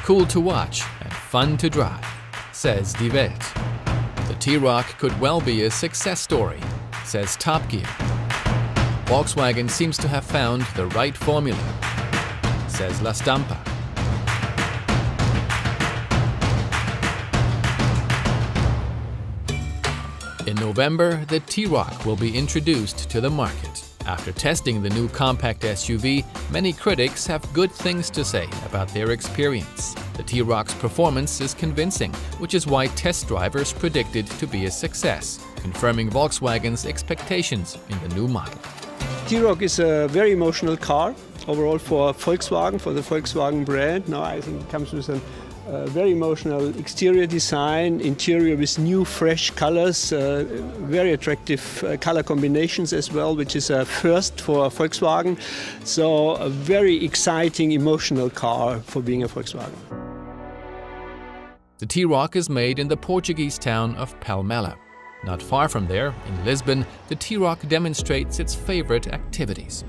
Cool to watch and fun to drive, says Die Welt. The T-Roc could well be a success story, says Top Gear. Volkswagen seems to have found the right formula, says La Stampa. In November, the T-Roc will be introduced to the market. After testing the new compact SUV, many critics have good things to say about their experience. The T-Roc's performance is convincing, which is why test drivers predicted to be a success, confirming Volkswagen's expectations in the new model. T-Roc is a very emotional car overall for Volkswagen, for the Volkswagen brand. Now I think it comes with a very emotional exterior design, interior with new fresh colors, very attractive color combinations as well, which is a first for Volkswagen. So a very exciting, emotional car for being a Volkswagen. The T-Roc is made in the Portuguese town of Palmela. Not far from there, in Lisbon, the T-Roc demonstrates its favorite activities: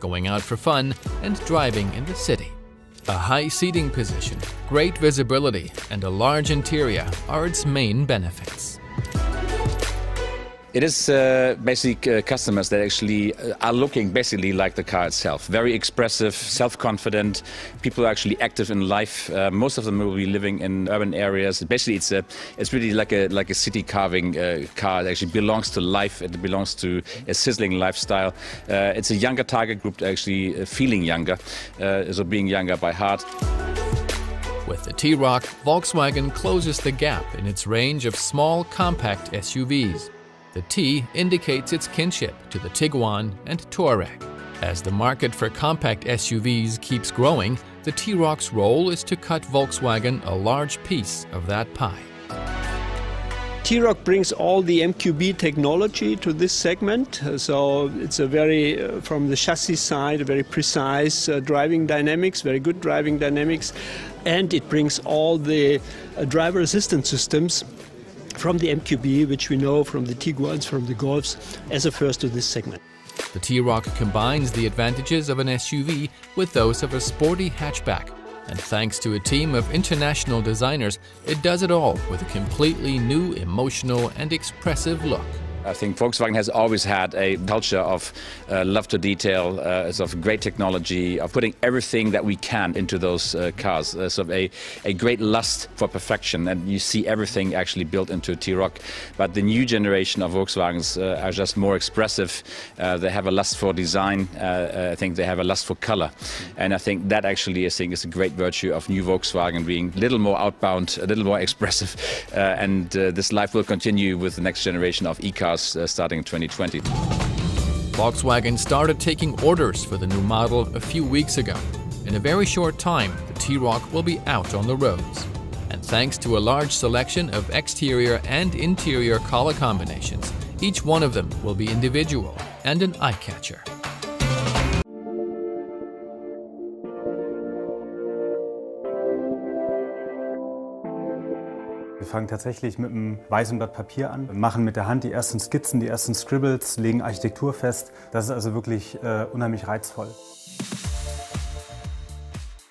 going out for fun and driving in the city. A high seating position, great visibility, and a large interior are its main benefits. It is basically customers that actually are looking basically like the car itself. Very expressive, self-confident, people are actually active in life. Most of them will be living in urban areas. Basically, it's really like a city carving car. It actually belongs to life. It belongs to a sizzling lifestyle. It's a younger target group, actually feeling younger, so being younger by heart. With the T-Roc, Volkswagen closes the gap in its range of small, compact SUVs. The T indicates its kinship to the Tiguan and Touareg. As the market for compact SUVs keeps growing, the T-Roc's role is to cut Volkswagen a large piece of that pie. T-Roc brings all the MQB technology to this segment, so it's a very, from the chassis side, a very precise driving dynamics, very good driving dynamics, and it brings all the driver assistance systems from the MQB, which we know from the Tiguans, from the Golfs, as a first to this segment. The T-Roc combines the advantages of an SUV with those of a sporty hatchback, and thanks to a team of international designers, it does it all with a completely new, emotional and expressive look. I think Volkswagen has always had a culture of love to detail, of great technology, of putting everything that we can into those cars. So a great lust for perfection, and you see everything actually built into a T-Roc. But the new generation of Volkswagens are just more expressive. They have a lust for design. I think they have a lust for color. And I think that actually, I think, is a great virtue of new Volkswagen, being a little more outbound, a little more expressive. And this life will continue with the next generation of e-cars starting in 2020. Volkswagen started taking orders for the new model a few weeks ago. In a very short time, the T-Roc will be out on the roads. And thanks to a large selection of exterior and interior color combinations, each one of them will be individual and an eye-catcher. Wir fangen tatsächlich mit einem weißen Blatt Papier an, machen mit der Hand die ersten Skizzen, die ersten Scribbles, legen Architektur fest. Das ist also wirklich unheimlich reizvoll.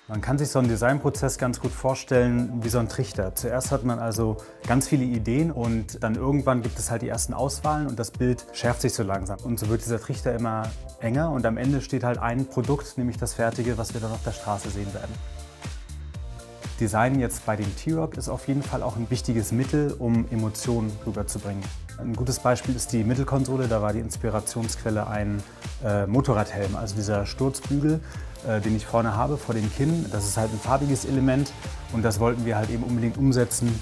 Man kann sich so einen Designprozess ganz gut vorstellen wie so ein Trichter. Zuerst hat man also ganz viele Ideen und dann irgendwann gibt es halt die ersten Auswahlen und das Bild schärft sich so langsam. Und so wird dieser Trichter immer enger und am Ende steht halt ein Produkt, nämlich das Fertige, was wir dann auf der Straße sehen werden. Design jetzt bei dem T-Roc ist auf jeden Fall auch ein wichtiges Mittel, um Emotionen rüberzubringen. Ein gutes Beispiel ist die Mittelkonsole, da war die Inspirationsquelle ein Motorradhelm, also dieser Sturzbügel, den ich vorne habe, vor dem Kinn. Das ist halt ein farbiges Element und das wollten wir halt eben unbedingt umsetzen.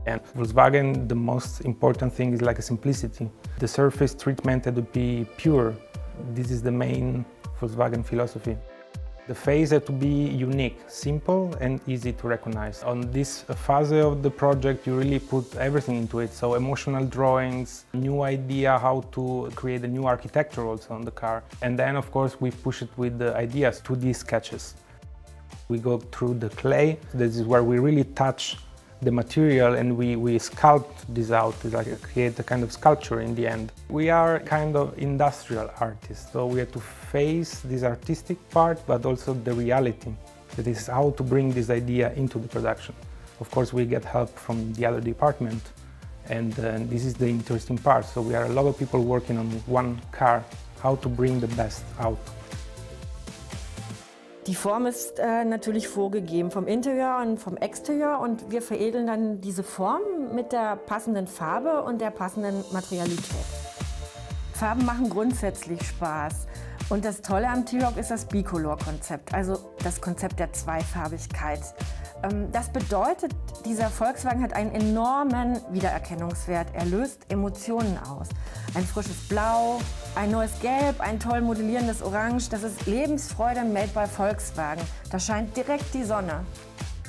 And Volkswagen, the most important thing is like a simplicity. The surface treatment had to be pure. This is the main Volkswagen philosophy. The face had to be unique, simple and easy to recognize. On this phase of the project you really put everything into it, so emotional drawings, new idea how to create a new architecture also on the car. And then of course we push it with the ideas, 2D sketches. We go through the clay, this is where we really touch the material and we sculpt this out, like create a kind of sculpture in the end. We are kind of industrial artists, so we have to face this artistic part, but also the reality. That is how to bring this idea into the production. Of course, we get help from the other department, and this is the interesting part. So we are a lot of people working on one car, how to bring the best out. Die Form ist natürlich vorgegeben vom Interieur und vom Exterieur, und wir veredeln dann diese Form mit der passenden Farbe und der passenden Materialität. Farben machen grundsätzlich Spaß, und das Tolle am T-Roc ist das Bicolor-Konzept, also das Konzept der Zweifarbigkeit. Das bedeutet, dieser Volkswagen hat einen enormen Wiedererkennungswert. Er löst Emotionen aus. Ein frisches Blau, ein neues Gelb, ein toll modellierendes Orange. Das ist Lebensfreude made by Volkswagen. Da scheint direkt die Sonne.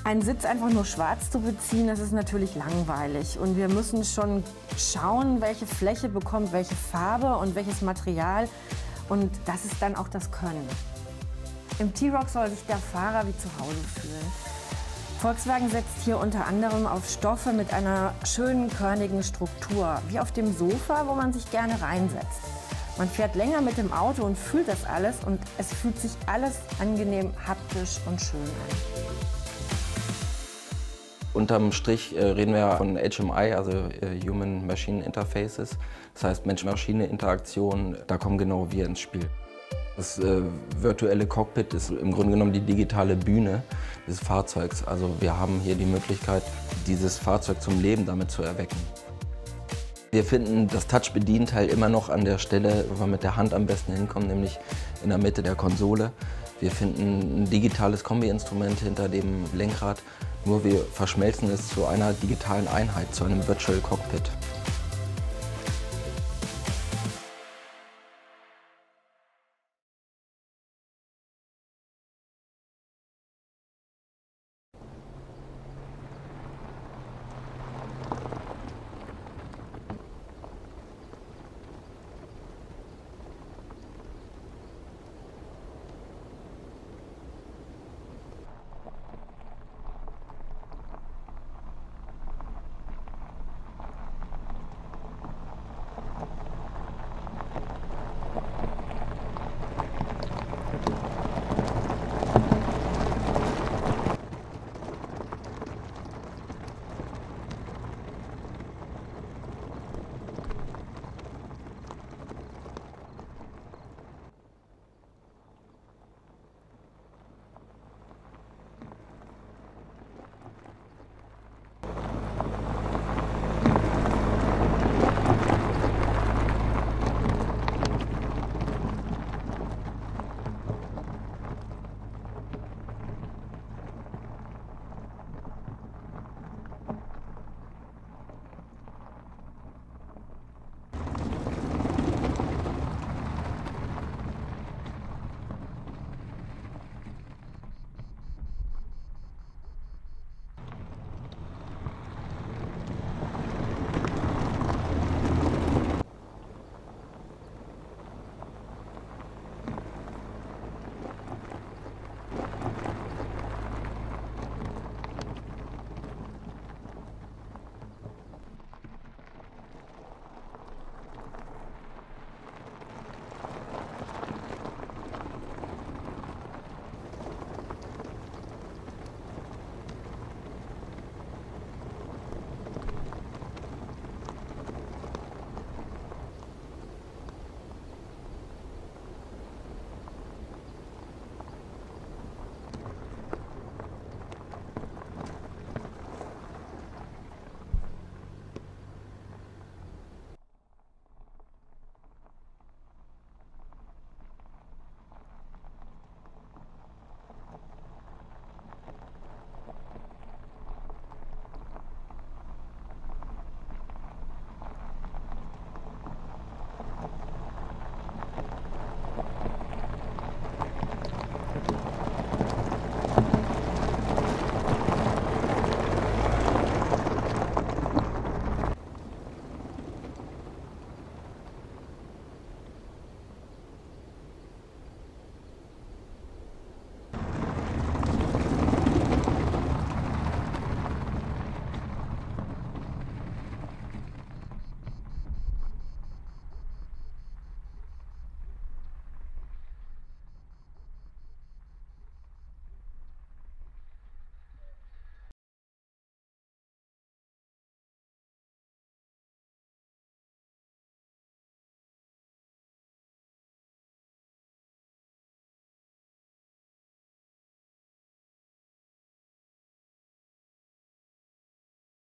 Einen Sitz einfach nur schwarz zu beziehen, das ist natürlich langweilig. Und wir müssen schon schauen, welche Fläche bekommt welche Farbe und welches Material. Und das ist dann auch das Können. Im T-Roc soll sich der Fahrer wie zu Hause fühlen. Volkswagen setzt hier unter anderem auf Stoffe mit einer schönen, körnigen Struktur, wie auf dem Sofa, wo man sich gerne reinsetzt. Man fährt länger mit dem Auto und fühlt das alles, und es fühlt sich alles angenehm, haptisch und schön an. Unterm Strich reden wir von HMI, also Human-Machine Interfaces. Das heißt Mensch-Maschine-Interaktion, da kommen genau wir ins Spiel. Das virtuelle Cockpit ist im Grunde genommen die digitale Bühne des Fahrzeugs. Also wir haben hier die Möglichkeit, dieses Fahrzeug zum Leben damit zu erwecken. Wir finden das Touch-Bedienteil immer noch an der Stelle, wo wir mit der Hand am besten hinkommen, nämlich in der Mitte der Konsole. Wir finden ein digitales Kombi-Instrument hinter dem Lenkrad, nur wir verschmelzen es zu einer digitalen Einheit, zu einem Virtual Cockpit.